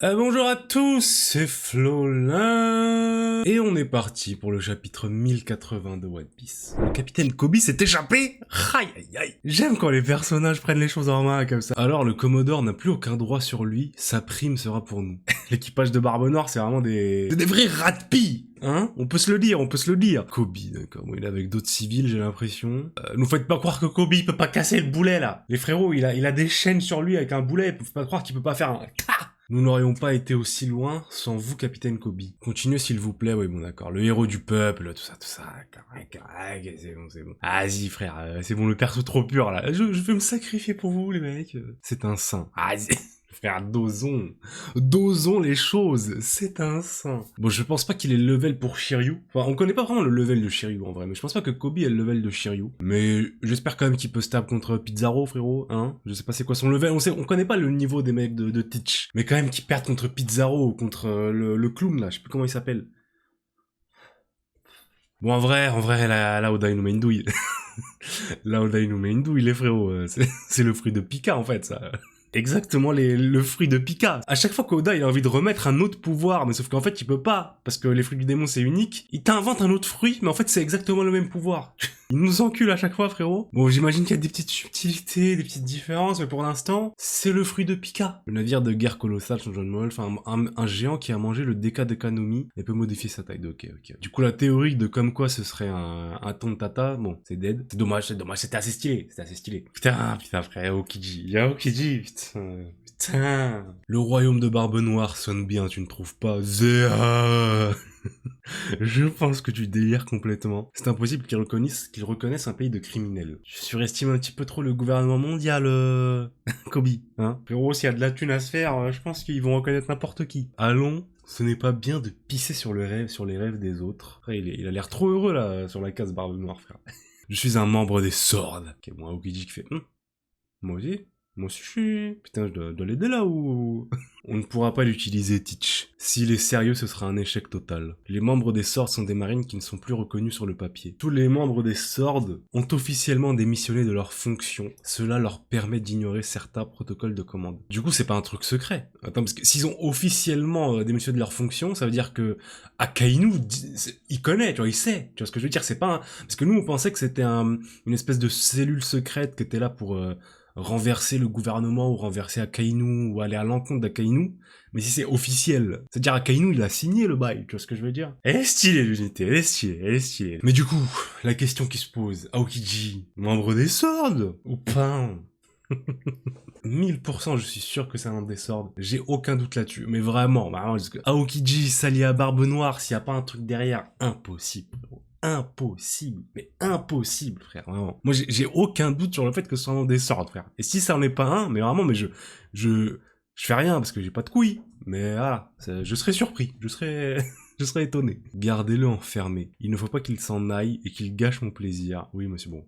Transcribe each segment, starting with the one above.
Bonjour à tous, c'est Flolin et on est parti pour le chapitre 1080 de One Piece. Le capitaine Kobe s'est échappé. Aïe aïe aïe. J'aime quand les personnages prennent les choses en main comme ça. Alors le Commodore n'a plus aucun droit sur lui, sa prime sera pour nous. L'équipage de Barbe Noire, c'est vraiment des vrais rats de pie. Hein, on peut se le dire, on peut se le dire. Kobe, d'accord, bon, il est avec d'autres civils, j'ai l'impression. Nous faites pas croire que Kobe il peut pas casser le boulet là. Les frérots, il a des chaînes sur lui avec un boulet, vous pouvez pas croire qu'il peut pas faire un... Nous n'aurions pas été aussi loin sans vous, capitaine Kobe. Continuez s'il vous plaît, oui bon d'accord. Le héros du peuple, tout ça, correct, c'est bon, c'est bon. Vas-y frère, c'est bon, le perso trop pur là. Je vais me sacrifier pour vous les mecs. C'est un saint. Vas-y. Frère, dosons les choses, c'est un saint. Bon, je pense pas qu'il ait le level pour Shiryu. Enfin, on connaît pas vraiment le level de Shiryu en vrai, mais je pense pas que Kobe ait le level de Shiryu. Mais j'espère quand même qu'il peut se taper contre Pizarro, frérot, hein. Je sais pas c'est quoi son level, on connaît pas le niveau des mecs de Teach. Mais quand même qu'il perde contre Pizarro ou contre le clown là, je sais plus comment il s'appelle. Bon, en vrai, la Oda no Mendouille. La Oda no Mendouille, les frérots, c'est le fruit de Pika en fait, ça. Exactement le fruit de Pika. À chaque fois qu'Oda il a envie de remettre un autre pouvoir, mais sauf qu'en fait il peut pas, parce que les fruits du démon c'est unique, il t'invente un autre fruit, mais en fait c'est exactement le même pouvoir. Il nous encule à chaque fois frérot. Bon j'imagine qu'il y a des petites subtilités, des petites différences, mais pour l'instant, c'est le fruit de Pika. Le navire de guerre colossal son John Wolf, un géant qui a mangé le Deka de Kanomi et peut modifier sa taille. Ok. Du coup la théorie de comme quoi ce serait un ton de tata, bon c'est dead. C'est dommage, c'était assez stylé, Putain frère, Aokiji, putain. Le royaume de Barbe Noire sonne bien, tu ne trouves pas? Zéa. Je pense que tu délires complètement. C'est impossible qu'ils reconnaissent un pays de criminels. Tu surestimes un petit peu trop le gouvernement mondial, Kobe, hein. Frérot, s'il y a de la thune à se faire, je pense qu'ils vont reconnaître n'importe qui. Allons, ce n'est pas bien de pisser sur les rêves des autres. Après, il a l'air trop heureux, là, sur la case Barbe Noire, frère. Je suis un membre des Swords. Ok, bon, Aokiji qui fait, moi aussi. Moi aussi je suis... Putain, je dois l'aider là ou... On ne pourra pas l'utiliser, Teach. S'il est sérieux, ce sera un échec total. Les membres des Swords sont des marines qui ne sont plus reconnus sur le papier. Tous les membres des Swords ont officiellement démissionné de leurs fonctions. Cela leur permet d'ignorer certains protocoles de commande. Du coup, c'est pas un truc secret. Attends, parce que s'ils ont officiellement démissionné de leurs fonctions, ça veut dire que Akainu, il connaît, tu vois, il sait. Tu vois ce que je veux dire? C'est pas un... Parce que nous, on pensait que c'était une espèce de cellule secrète qui était là pour... renverser le gouvernement ou renverser Akainu ou aller à l'encontre d'Akainu, mais si c'est officiel, c'est-à-dire Akainu il a signé le bail, tu vois ce que je veux dire? Elle est stylée l'unité, elle est stylée. Mais du coup, la question qui se pose, Aokiji, membre des Swords ou pas? 1000% je suis sûr que c'est un des Swords, j'ai aucun doute là-dessus, mais vraiment, parce que Aokiji s'allie à Barbe Noire, s'il y a pas un truc derrière, impossible. Impossible, mais impossible, frère, vraiment. Moi, j'ai aucun doute sur le fait que ce soit un des Swords, frère. Et si ça en est pas un, mais vraiment, mais je fais rien parce que j'ai pas de couilles. Mais voilà, je serais surpris, je serais étonné. Gardez-le enfermé. Il ne faut pas qu'il s'en aille et qu'il gâche mon plaisir. Oui, monsieur, bon.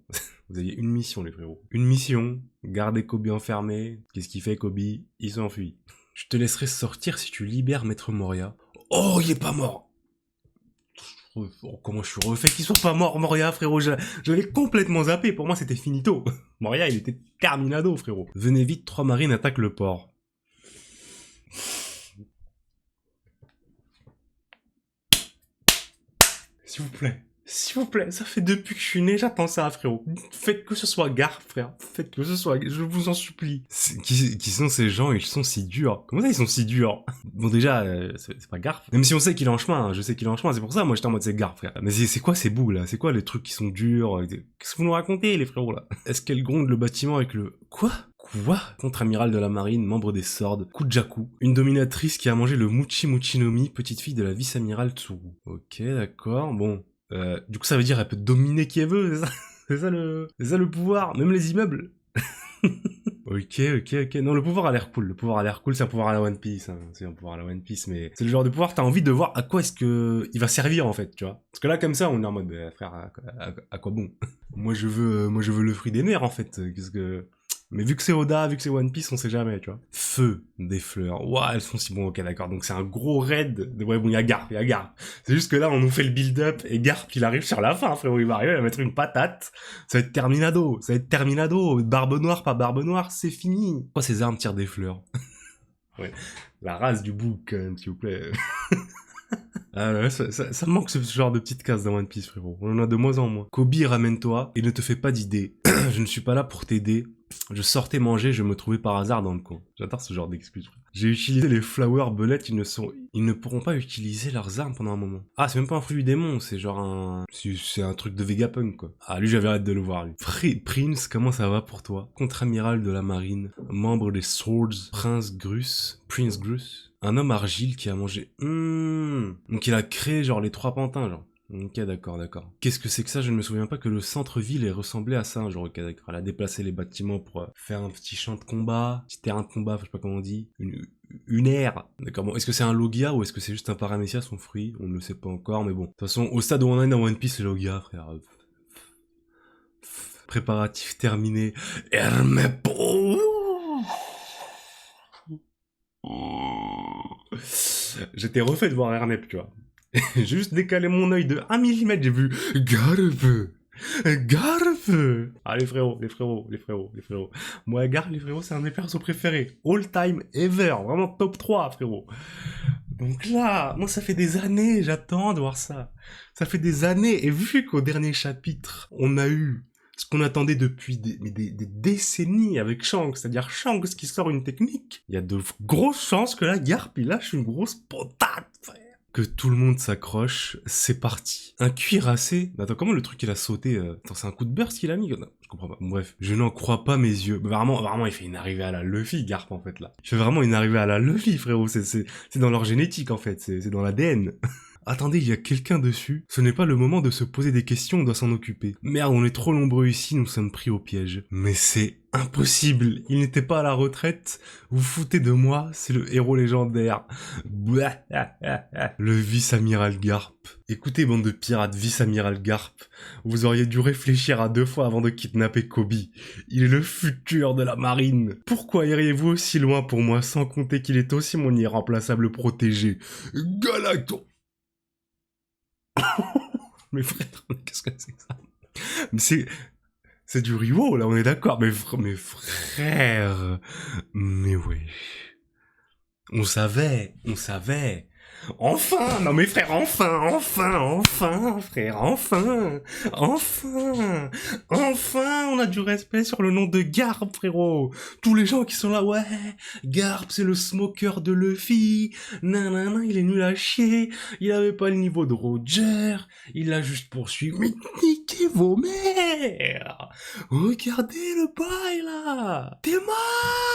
Vous aviez une mission, les frérots. Une mission, garder Kobe enfermé. Qu'est-ce qu'il fait, Kobe? Il s'enfuit. Je te laisserai sortir si tu libères Maître Moria. Oh, il est pas mort! Oh, comment je suis refait qu'il soit pas mort, Moria, frérot. J'avais complètement zappé. Pour moi, c'était finito. Moria, il était terminado, frérot. Venez vite, 3 marines attaquent le port. S'il vous plaît. S'il vous plaît, ça fait depuis que je suis né, j'attends ça, frérot. Faites que ce soit Garp, frère. Faites que ce soit... Je vous en supplie. Qui sont ces gens? Ils sont si durs. Comment ça, ils sont si durs? Bon, déjà, c'est pas Garp. Même si on sait qu'il est en chemin, hein. Je sais qu'il est en chemin, c'est pour ça, moi, j'étais en mode c'est Garp, frère. Mais c'est quoi ces bouts, là? C'est quoi les trucs qui sont durs? Qu'est-ce que vous nous racontez, les frérots, là? Est-ce qu'elle gronde le bâtiment avec le... Quoi? Contre-amiral de la marine, membre des Swords, Kujaku, une dominatrice qui a mangé le Muchi Muchinomi, petite fille de la vice-amiral Tsuru. Ok, d'accord, bon... du coup, ça veut dire qu'elle peut dominer qui elle veut, c'est ça? C'est ça le pouvoir, même les immeubles. Ok. Non, le pouvoir a l'air cool. Le pouvoir a l'air cool, c'est un pouvoir à la One Piece. Hein. C'est un pouvoir à la One Piece, mais c'est le genre de pouvoir, t'as envie de voir à quoi est-ce que il va servir en fait, tu vois. Parce que là, comme ça, on est en mode, frère, à quoi bon? Moi, je veux le fruit des mers en fait. Qu'est-ce que... Mais vu que c'est Oda, vu que c'est One Piece, on sait jamais, tu vois. Feu des fleurs. Ouah, elles sont si bon, ok, d'accord. Donc c'est un gros raid. Ouais, bon, il y a Garp. C'est juste que là, on nous fait le build-up et Garp, il arrive sur la fin, frérot. Il va arriver à mettre une patate. Ça va être Terminado. Barbe noire, pas barbe noire, c'est fini. Pourquoi ces armes tirent des fleurs? Ouais. La race du bouc, quand même, s'il vous plaît. Ah ouais, ça me manque ce genre de petites cases dans One Piece, frérot. On en a de moins en moins. Kobe, ramène-toi et ne te fais pas d'idées. Je ne suis pas là pour t'aider. Je sortais manger, je me trouvais par hasard dans le coin. J'adore ce genre d'excuses. J'ai utilisé les Flower Bullets, ils ne pourront pas utiliser leurs armes pendant un moment. Ah, c'est même pas un fruit du démon, c'est genre c'est un truc de Vegapunk, quoi. Ah, lui, j'avais hâte de le voir, lui. Prince, comment ça va pour toi? Contre-amiral de la marine, membre des Swords, Prince Grus. Un homme argile qui a mangé... Donc il a créé genre les 3 pantins, genre. Ok, d'accord. Qu'est-ce que c'est que ça? Je ne me souviens pas que le centre-ville ait ressemblé à ça, genre, ok, d'accord. Elle a déplacé les bâtiments pour faire un petit champ de combat, petit terrain de combat, je sais pas comment on dit, une aire. D'accord, bon, est-ce que c'est un Logia ou est-ce que c'est juste un Paramecia, son fruit? On ne le sait pas encore, mais bon. De toute façon, au stade où on en est dans One Piece, c'est Logia, frère. Préparatif terminé. Hermepro. J'étais refait de voir Hermep, tu vois. J'ai juste décalé mon œil de 1 mm, j'ai vu Garp. Ah, les frérots. Moi, Garp, les frérots, c'est un de mes persos préférés. All time ever. Vraiment top 3, frérot. Donc là, moi, ça fait des années, j'attends de voir ça. Ça fait des années, et vu qu'au dernier chapitre, on a eu ce qu'on attendait depuis des décennies avec Shanks, c'est-à-dire Shanks qui sort une technique, il y a de grosses chances que là, Garp, il lâche une grosse patate, frère. Que tout le monde s'accroche, c'est parti. Un cuirassé. Attends, comment le truc il a sauté Attends, c'est un coup de burst qu'il a mis? Non, je comprends pas. Bref, je n'en crois pas mes yeux. Vraiment, il fait une arrivée à la Luffy, Garp, en fait, là. Il fait vraiment une arrivée à la Luffy, frérot. C'est dans leur génétique, en fait. C'est dans l'ADN. Attendez, il y a quelqu'un dessus. Ce n'est pas le moment de se poser des questions, on doit s'en occuper. Merde, on est trop nombreux ici, nous sommes pris au piège. Mais c'est impossible, il n'était pas à la retraite. Vous foutez de moi, c'est le héros légendaire. Le vice-amiral Garp. Écoutez, bande de pirates, vice-amiral Garp. Vous auriez dû réfléchir à 2 fois avant de kidnapper Kobe. Il est le futur de la marine. Pourquoi iriez-vous aussi loin pour moi, sans compter qu'il est aussi mon irremplaçable protégé? Galacto. Mais frère, qu'est-ce que c'est que ça? Mais c'est du Riwo, là, on est d'accord. Mais frère, mais ouais. On savait. Enfin! Non mais frère, enfin, frère, enfin! On a du respect sur le nom de Garp, frérot! Tous les gens qui sont là, ouais, Garp, c'est le smoker de Luffy, nanana, il est nul à chier, il avait pas le niveau de Roger, il l'a juste poursuivi, mais niquez vos mères! Regardez le bail, là! T'es mort!